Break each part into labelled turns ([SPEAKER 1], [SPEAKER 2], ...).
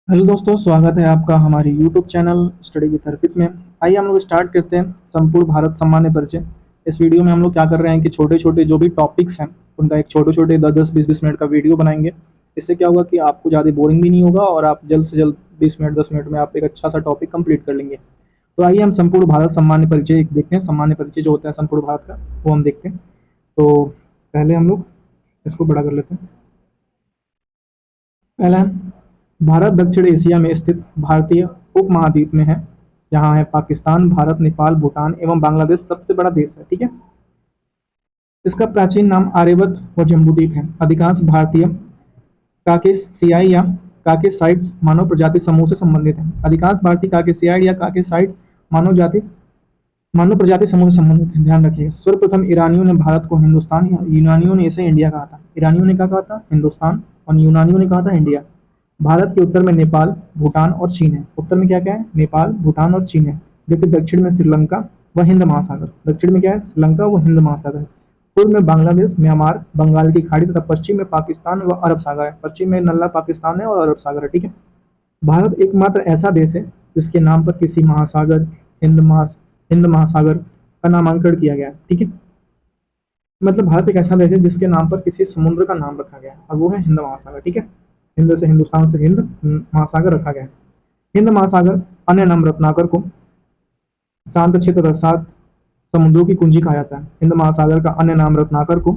[SPEAKER 1] Hello दोस्तों, स्वागत है आपका हमारे यूट्यूब चैनल स्टडी विद अर्पित में। आइए हम लोग स्टार्ट करते हैं संपूर्ण भारत सामान्य परिचय। इस वीडियो में हम लोग क्या कर रहे हैं कि छोटे छोटे जो भी टॉपिक्स हैं उनका एक छोटे छोटे 10-10 20-20 मिनट का वीडियो बनाएंगे। इससे क्या होगा कि आपको ज़्यादा बोरिंग भी नहीं होगा और आप जल्द से जल्द 20 मिनट 10 मिनट में आप एक अच्छा सा टॉपिक कंप्लीट कर लेंगे। तो आइए हम संपूर्ण भारत सामान्य परिचय एक देखते हैं। सामान्य परिचय जो होता है संपूर्ण भारत का वो हम देखते हैं। तो पहले हम लोग इसको बड़ा कर लेते हैं। पहला है, भारत दक्षिण एशिया में स्थित भारतीय उपमहाद्वीप में है। यहाँ है पाकिस्तान, भारत, नेपाल, भूटान एवं बांग्लादेश सबसे बड़ा देश है। ठीक है। इसका प्राचीन नाम आर्यवत व जम्बूद्वीप है। अधिकांश भारतीय काकेशियाई या काकेसाइड्स मानव प्रजाति समूह से संबंधित है। अधिकांश भारतीय काकेशियाई या काकेसाइड्स मानव प्रजाति समूह से संबंधित है। ध्यान रखिए, सर्वप्रथम ईरानियों ने भारत को हिंदुस्तान या यूनानियों ने इसे इंडिया कहा था। ईरानियों ने क्या कहा था? हिंदुस्तान। और यूनानियों ने कहा था इंडिया। भारत के उत्तर में नेपाल, भूटान और चीन है। उत्तर में क्या क्या है? नेपाल, भूटान और चीन है। जबकि दक्षिण में श्रीलंका व हिंद महासागर। दक्षिण में क्या है? श्रीलंका व हिंद महासागर। पूर्व में बांग्लादेश, म्यांमार, बंगाल की खाड़ी तथा पश्चिम में पाकिस्तान व अरब सागर है। पश्चिम में नल्ला पाकिस्तान है और अरब सागर है। ठीक है। भारत एकमात्र ऐसा देश है जिसके नाम पर किसी महासागर हिंद महासागर का नामांकन किया गया है। ठीक है। मतलब भारत एक ऐसा देश है जिसके नाम पर किसी समुद्र का नाम रखा गया है और वो है हिंद महासागर। ठीक है। हिंद से हिंदुस्तान से हिंद महासागर रखा गया है। हिंद महासागर अन्य नाम रत्नाकर को शांत क्षेत्र तथा सात समुद्रों की कुंजी कहा जाता है। हिंद महासागर का अन्य नाम रत्नाकर को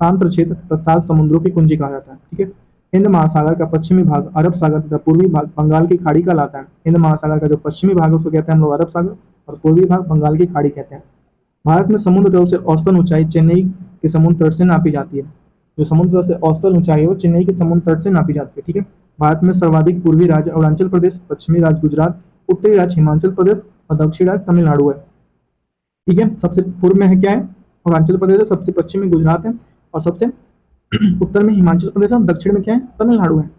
[SPEAKER 1] शांत क्षेत्र तथा सात समुद्रों की कुंजी कहा जाता है। ठीक है। हिंद महासागर का पश्चिमी भाग अरब सागर तथा पूर्वी भाग बंगाल की खाड़ी कहलाता है। हिंद महासागर का जो पश्चिमी भाग है उसको कहते हैं हम लोग अरब सागर और पूर्वी भाग बंगाल की खाड़ी कहते हैं। भारत में समुद्र तल से औसतन ऊंचाई चेन्नई के समुद्र तट से नापी जाती है। जो समुद्र तल से औसतन ऊंचाई है वो चेन्नई के समुद्र तट से नापी जाती है। ठीक है। भारत में सर्वाधिक पूर्वी राज्य अरुणाचल प्रदेश, पश्चिमी राज्य गुजरात, उत्तरी राज्य हिमाचल प्रदेश और दक्षिणी राज्य तमिलनाडु है। ठीक है। सबसे पूर्व में है क्या है? अरुणाचल प्रदेश है। सबसे पश्चिम में गुजरात है और सबसे उत्तर में हिमाचल प्रदेश है और दक्षिण में क्या है? तमिलनाडु है।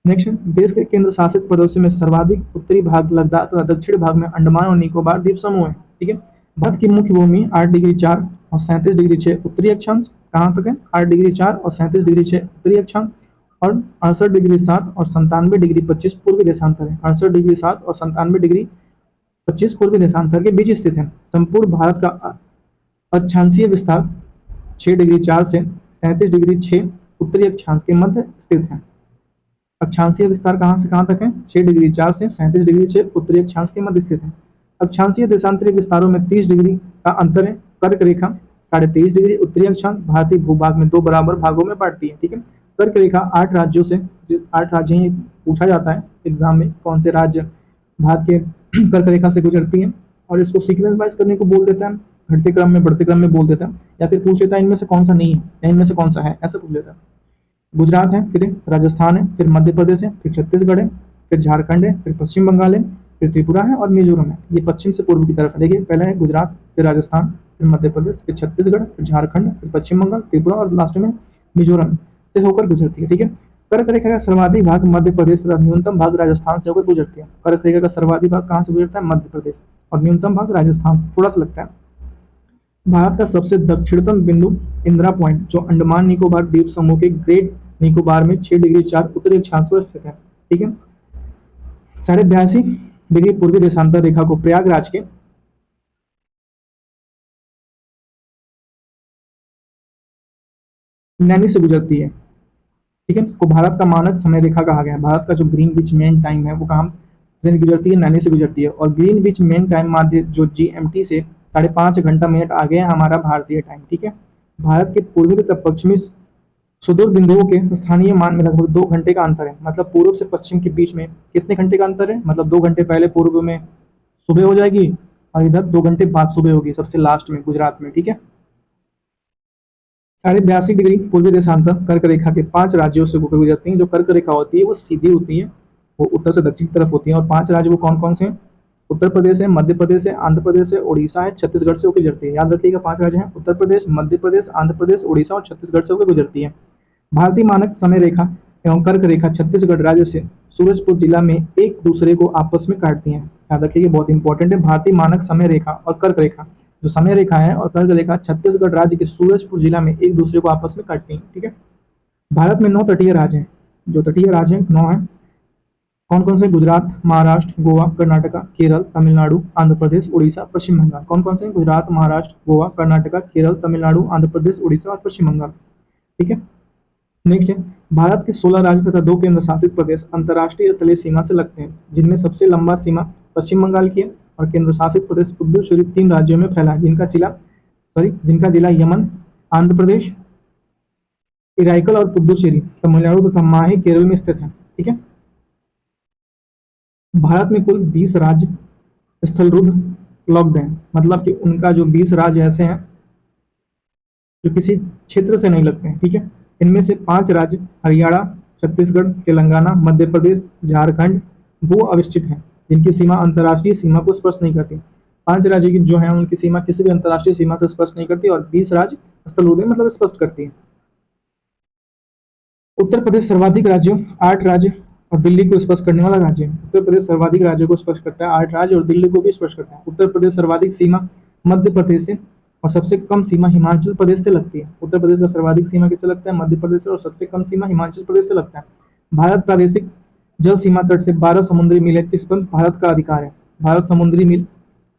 [SPEAKER 1] नेक्स्ट, देश के केंद्र शासित प्रदेशों में सर्वाधिक उत्तरी भाग लद्दाख तथा दक्षिण भाग में अंडमान और निकोबार द्वीप समूह है। ठीक है। भारत की मुख्य भूमि 8 डिग्री 4 और 37 डिग्री 6 उत्तरी अक्षांश कहाँ तक है? 8 डिग्री 4 और 37 डिग्री 6 उत्तरी अक्षांश और 68 डिग्री 7 और 97 डिग्री 25 पूर्वी देशांतर है। 68 डिग्री 7 और 97 डिग्री 25 पूर्वी देशांतर के बीच स्थित है। संपूर्ण भारत का अक्षांशीय विस्तार 6 डिग्री 4 से 37 डिग्री 6 उत्तरी अक्षांश के मध्य स्थित है। अक्षांशीय विस्तार कहां से कहां तक है? 6 डिग्री 4 से 37 डिग्री 6 उत्तरी अक्षांश के मध्य स्थित है। अक्षांशीय देशांतरी विस्तारों में 30 डिग्री का अंतर है। कर्क रेखा 23.5 डिग्री उत्तरी अक्षांश भारतीय भूभाग में दो बराबर भागों में बांटती है। ठीक है। कर्क रेखा 8 राज्यों से 8 राज्य ही पूछा जाता है एग्जाम में, कौन से राज्य भारत के कर्क रेखा से गुजरती है और इसको सीक्वेंस वाइज करने को बोल देता है, घटते क्रम में बढ़ते क्रम में बोल देता है, या फिर पूछ लेता है इनमें से कौन सा नहीं है या इनमें से कौन सा है, ऐसा पूछ लेता है। गुजरात है, फिर राजस्थान है, फिर मध्य प्रदेश है, फिर छत्तीसगढ़ है, फिर झारखंड है, फिर पश्चिम बंगाल है, फिर त्रिपुरा है और मिजोरम है। ये पश्चिम से पूर्व की तरफ है। देखिए, पहले है गुजरात, फिर राजस्थान, फिर मध्य प्रदेश, फिर छत्तीसगढ़, फिर झारखंड, फिर पश्चिम बंगाल, त्रिपुरा और लास्ट में मिजोरम से होकर गुजरती है। ठीक है। कर्क रेखा का सर्वाधिक भाग मध्य प्रदेश तथा न्यूनतम भाग राजस्थान से होकर गुजरती है। कर्क रेखा का सर्वाधिक भाग कहाँ से गुजरता है? मध्य प्रदेश। और न्यूनतम भाग राजस्थान, थोड़ा सा लगता है। भारत का सबसे दक्षिणतम बिंदु इंदिरा पॉइंट जो अंडमान निकोबार द्वीप समूह के ग्रेट निकोबार में 6 डिग्री 4 उत्तरी अक्षांश पर स्थित है। ठीक है। 82.5 डिग्री पूर्वी देशांतर रेखा को प्रयागराज के नैनी से गुजरती है। ठीक है। को भारत का मानक समय रेखा कहा गया है। भारत का जो ग्रीनविच मेन टाइम है वो कहाँ से गुजरती है? नैनी से गुजरती है। और ग्रीनविच मेन टाइम माध्य जो जीएमटी से 5.5 घंटा मिनट आगे है हमारा भारतीय टाइम। ठीक है। भारत के पूर्वी तथा पश्चिमी सुदूर बिंदुओं के स्थानीय मान में लगभग 2 घंटे का अंतर है। मतलब पूर्व से पश्चिम के बीच में कितने घंटे का अंतर है? मतलब 2 घंटे पहले पूर्व में सुबह हो जाएगी और इधर 2 घंटे बाद सुबह होगी सबसे लास्ट में गुजरात में। ठीक है। 82.5 डिग्री पूर्वी देशांतर कर्क रेखा के 5 राज्यों से होकर गुजरती है। जो कर्क रेखा होती है वो सीधी होती है, वो उत्तर से दक्षिण की तरफ होती है। और 5 राज्य वो कौन कौन से हैं? उत्तर प्रदेश है, मध्य प्रदेश है, आंध्र प्रदेश है, उड़ीसा है, छत्तीसगढ़ से होकर गुजरती है। याद रखिएगा 5 राज्य हैं, उत्तर प्रदेश, मध्य प्रदेश, आंध्र प्रदेश, उड़ीसा और छत्तीसगढ़ से होकर गुजरती है। भारतीय मानक समय रेखा एवं कर्क रेखा छत्तीसगढ़ राज्य से सूरजपुर जिला में एक दूसरे को आपस में काटती हैं। याद रखिए, बहुत इंपॉर्टेंट है। भारतीय मानक समय रेखा और कर्क रेखा, जो समय रेखा है और कर्क रेखा छत्तीसगढ़ राज्य के सूरजपुर जिला में एक दूसरे को आपस में काटती हैं। ठीक है। भारत में 9 तटीय राज्य हैं। जो तटीय राज्य हैं 9 है। कौन कौन से? गुजरात, महाराष्ट्र, गोवा, कर्नाटका, केरल, तमिलनाडु, आंध्र प्रदेश, उड़ीसा, पश्चिम बंगाल। कौन कौन से? गुजरात, महाराष्ट्र, गोवा, कर्नाटका, केरल, तमिलनाडु, आंध्र प्रदेश, उड़ीसा और पश्चिम बंगाल। ठीक है। नेक्स्ट है, भारत के 16 राज्य तथा 2 केंद्र शासित प्रदेश अंतर्राष्ट्रीय स्थलीय सीमा से लगते हैं, जिनमें सबसे लंबा सीमा पश्चिम बंगाल की है और केंद्र शासित प्रदेश पुडुचेरी 3 राज्यों में फैला है, जिनका जिला यमन, आंध्र प्रदेश, इराइकल और पुडुचेरी तमिलनाडु तथा माही केरल में स्थित है। ठीक है। भारत में कुल 20 राज्य स्थलरुद्ध लॉक्ड हैं, मतलब कि उनका जो 20 राज्य ऐसे हैं जो किसी क्षेत्र से नहीं लगते हैं। ठीक है। इनमें से 5 राज्य हरियाणा, छत्तीसगढ़, तेलंगाना, मध्य प्रदेश, झारखंड भू अविष्ठित हैं, जिनकी सीमा अंतर्राष्ट्रीय सीमा को स्पर्श नहीं करती। 5 राज्य की जो है उनकी सीमा किसी भी अंतर्राष्ट्रीय सीमा से स्पर्श नहीं करती और 20 राज्य स्थलरुद्ध मतलब स्पष्ट करती है। उत्तर प्रदेश सर्वाधिक राज्यों 8 राज्य और दिल्ली को स्पर्श करने वाला राज्य है। उत्तर प्रदेश सर्वाधिक राज्यों को स्पर्श करता है, 8 राज्य और दिल्ली को भी स्पर्श करता है। उत्तर प्रदेश सर्वाधिक सीमा मध्य प्रदेश से और सबसे कम सीमा हिमाचल प्रदेश से लगती है। उत्तर प्रदेश का सर्वाधिक सीमा किससे लगता है? मध्य प्रदेश से, और सबसे कम सीमा हिमाचल प्रदेश से लगता है। भारत प्रादेशिक जल सीमा तट से 12 समुद्री मील है, जिस पर भारत का अधिकार है। भारत समुद्री मील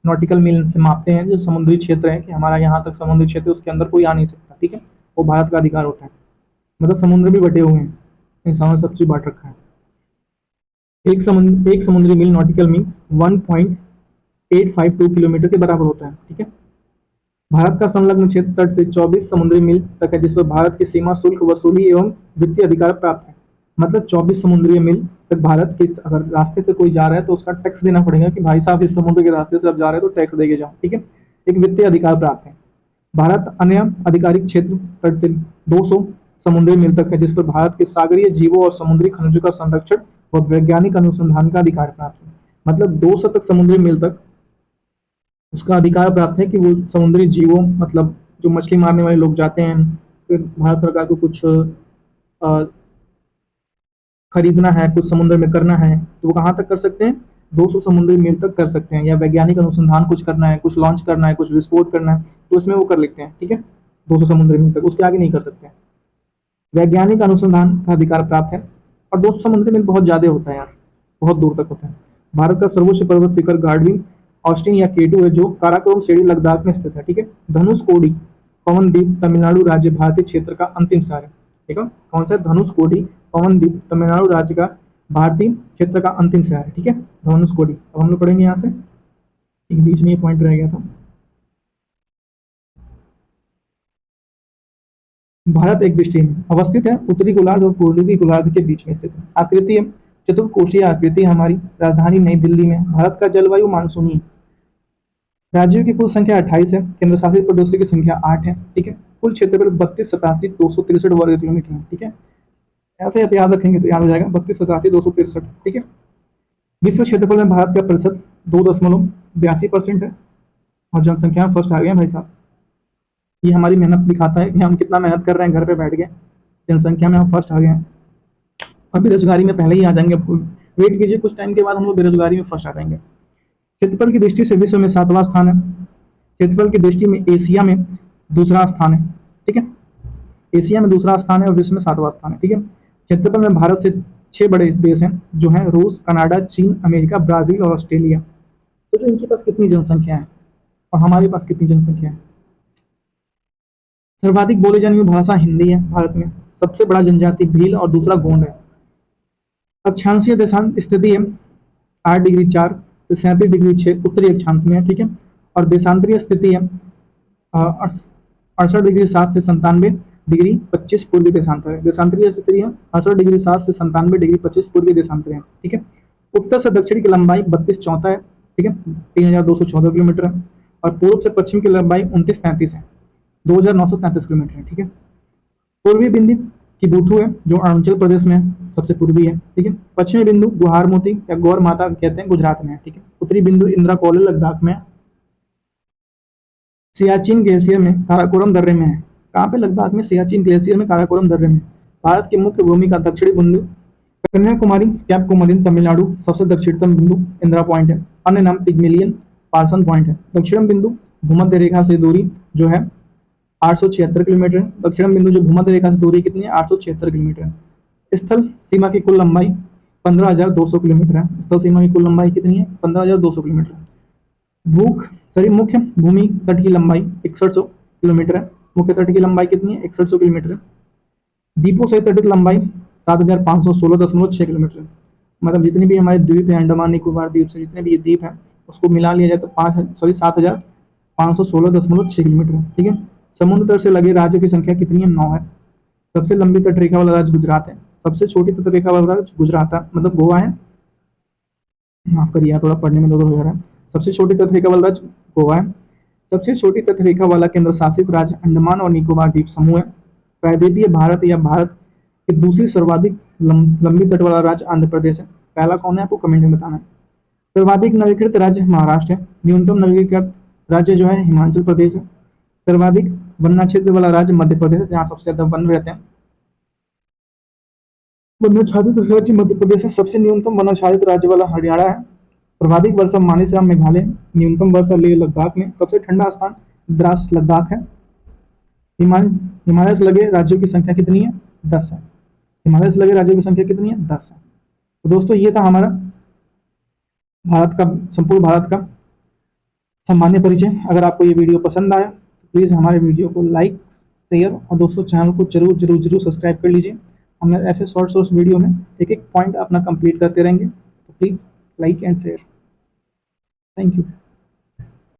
[SPEAKER 1] नॉटिकल मील से मापते हैं, जो समुद्री क्षेत्र है कि हमारा यहाँ तक समुद्री क्षेत्र, उसके अंदर कोई आ नहीं सकता। ठीक है। वो भारत का अधिकार होता है, मतलब समुद्र भी बटे हुए हैं, इंसानों ने सब चीज बांट रखा है। एक समुद्री मील नॉटिकल मील 1.852 किलोमीटर के बराबर होता है। ठीक है। भारत का संलग्न क्षेत्र तट से 24 समुद्री मील तक है, जिस पर भारत की सीमा शुल्क वसूली एवं वित्तीय अधिकार प्राप्त है। मतलब 24 समुद्री मील तक भारत के अगर रास्ते से कोई जा रहा है तो उसका टैक्स देना पड़ेगा कि भाई साहब इस समुद्र के रास्ते से आप जा रहे हैं तो टैक्स देके जाओ। ठीक है। एक वित्तीय अधिकार प्राप्त है। भारत अन्य आधिकारिक क्षेत्र तट से 200 समुद्री मील तक है, जिस पर भारत के सागरीय जीवों और समुद्री खनिजों का संरक्षण और वैज्ञानिक अनुसंधान का अधिकार प्राप्त है। मतलब 200 तक समुद्री मील तक उसका अधिकार प्राप्त है कि वो समुद्री जीवों, मतलब जो मछली मारने वाले लोग जाते हैं, फिर भारत सरकार को कुछ खरीदना है, कुछ समुद्र में करना है, तो वो कहाँ तक कर सकते हैं? 200 समुद्री मील तक कर सकते हैं। या वैज्ञानिक अनुसंधान कुछ करना है, कुछ लॉन्च करना है, कुछ विस्फोट करना है, तो उसमें वो कर लेते हैं। ठीक है। 200 समुद्री मील तक, उसके आगे नहीं कर सकते। वैज्ञानिक अनुसंधान का अधिकार प्राप्त है। और 200 समुद्री मील बहुत ज्यादा होता है यार, बहुत दूर तक होता है। भारत का सर्वोच्च पर्वत शिखर गार्डविन ऑस्टिन या केटू है, जो काराकोरम श्रेणी लद्दाख में स्थित है। ठीक है। धनुषकोडी पवनदीप तमिलनाडु राज्य भारतीय क्षेत्र का अंतिम शहर है। ठीक है। कौन सा? धनुषकोडी पवनदीप तमिलनाडु राज्य का भारतीय क्षेत्र का अंतिम शहर है। ठीक है। धनुषकोडी। अब हम लोग पढ़ेंगे यहाँ से, एक बीच में ये पॉइंट रह गया था। भारत एक दृष्टि में अवस्थित है, उत्तरी गोलार्ध और पूर्वी गोलार्ध के बीच में स्थित है। आकृति है चतुर्कोशीय आकृति, हमारी राजधानी नई दिल्ली में। भारत का जलवायु मानसूनी है। राज्यों की कुल संख्या 28 है, केंद्र शासित प्रदेशों की संख्या 8 है। ठीक है। कुल क्षेत्रफल 32,87,263 वर्ग किलोमीटर है। ठीक है। ऐसे आप याद रखेंगे तो याद हो जाएगा, 32,87,263। ठीक है। विश्व क्षेत्रफल में भारत का प्रतिशत 2.82% है और जनसंख्या में फर्स्ट आ गए भाई साहब। ये हमारी मेहनत दिखाता है कि हम कितना मेहनत कर रहे हैं घर पे बैठ के। जनसंख्या में हम फर्स्ट आ गए हैं और बेरोजगारी में पहले ही आ जाएंगे। वेट कीजिए, कुछ टाइम के बाद हम लोग बेरोजगारी में फर्स्ट आ जाएंगे। क्षेत्रफल की दृष्टि से विश्व में 7वां स्थान है। क्षेत्रफल की दृष्टि में एशिया में दूसरा स्थान है। ठीक है। एशिया में दूसरा स्थान है और विश्व में 7वां स्थान है। ठीक है। क्षेत्रफल में भारत से 6 बड़े देश हैं, जो हैं रूस, कनाडा, चीन, अमेरिका, ब्राजील और ऑस्ट्रेलिया। तो जो इनके पास कितनी जनसंख्या है और हमारे पास कितनी जनसंख्या है? सर्वाधिक बोली जाने वाली भाषा हिंदी है भारत में। सबसे बड़ा जनजाति भील और दूसरा गोंड है। अक्षांशीय देशांत स्थिति है 8 डिग्री 4 से 37 डिग्री 6 उत्तरी अक्षांश में है। ठीक है। और देशांतरीय स्थिति है 68 डिग्री 7 से 97 डिग्री 25 पूर्वी देशांतर है। देशांतरीय स्थिति है 68 डिग्री 7 से 97 डिग्री 25 पूर्वी देशांतर है। ठीक है। उत्तर से दक्षिण की लंबाई 32-34 है। ठीक है। 3,214 किलोमीटर है। और पूर्व से पश्चिम की लंबाई 29-35 है, 2,933 किलोमीटर है। ठीक है। पूर्वी बिंदु की बूथू है, जो अरुणाचल प्रदेश में सबसे पूर्वी है। ठीक है। पश्चिमी बिंदु गुहार मोती या गौर माता कहते हैं, गुजरात में है। ठीक है। उत्तरी बिंदु इंदिरा कॉलेज लद्दाख में है। सियाचिन ग्लेशियर में काराकोरम दर्रे में है। कहाँ पे? लद्दाख में सियाचिन ग्लेशियर में काराकोरम दर्रे में। भारत की मुख्य भूमि का दक्षिणी बिंदु कन्याकुमारी कैप कोमलिन तमिलनाडु सबसे दक्षिणतम बिंदु इंदिरा पॉइंट है। अन्य नाम पिग्मिलियन पार्सन पॉइंट है। दक्षिण बिंदु भूमध्य रेखा से दूरी जो है 876 किलोमीटर है। दक्षिण बिंदु जो भूमध्य रेखा से दूरी कितनी है? 876 किलोमीटर है। स्थल सीमा की कुल लंबाई 15,200 किलोमीटर है। स्थल सीमा की कुल लंबाई कितनी है? 15,200 किलोमीटर। भूख सॉरी मुख्य भूमि तट की लंबाई 6100 किलोमीटर है। मुख्य तट की लंबाई कितनी है? 6100 किलोमीटर है। द्वीपों सहित तट की लंबाई 7,516.6 किलोमीटर है। मतलब जितनी भी हमारे द्वीप है, अंडमान निकोबार द्वीप से जितने भी ये द्वीप है, उसको मिला लिया जाए तो 7,516.6 किलोमीटर है। ठीक है। समुद्र तट से लगे राज्यों की संख्या कितनी है? 9 है। सबसे लंबी तट रेखा वाला राज्य गुजरात है। सबसे छोटी तट रेखा वाला राज्य गुजरात है, मतलब गोवा है। माफ करिए, थोड़ा पढ़ने में दोनों हो जा रहा है। सबसे छोटी तट रेखा वाला राज्य गोवा है। सबसे छोटी तट रेखा वाला केंद्र शासित राज्य अंडमान और निकोबार द्वीप समूह है। प्रायद्वीपीय भारत या भारत की दूसरी सर्वाधिक लंबी तट वाला राज्य आंध्र प्रदेश है। पहला कौन है, आपको कमेंट में बताना है। सर्वाधिक नवीकृत राज्य महाराष्ट्र है। न्यूनतम नवीकृत राज्य जो है हिमाचल प्रदेश है। सर्वाधिक वनाच्छादित वाला राज्य मध्य प्रदेश है, जहाँ सबसे ज्यादा वन रहते हैं। वनाच्छादित राज्य मध्य प्रदेश है। सबसे न्यूनतम वनाच्छादित राज्य वाला हरियाणा है। सर्वाधिक वर्षा मानेसर मेघालय। न्यूनतम वर्षा लेह लद्दाख में। सबसे ठंडा स्थान द्रास लद्दाख है। हिमालय से लगे राज्यों की संख्या कितनी है? 10 है। हिमालय से लगे राज्यों की संख्या कितनी है? 10 है। तो दोस्तों ये था हमारा भारत का, संपूर्ण भारत का सामान्य परिचय। अगर आपको ये वीडियो पसंद आया तो प्लीज़ हमारे वीडियो को लाइक, शेयर और दोस्तों चैनल को जरूर जरूर जरूर सब्सक्राइब कर लीजिए। हम ऐसे शॉर्ट वीडियो में एक एक पॉइंट अपना कंप्लीट करते रहेंगे, तो please like and share. Thank you.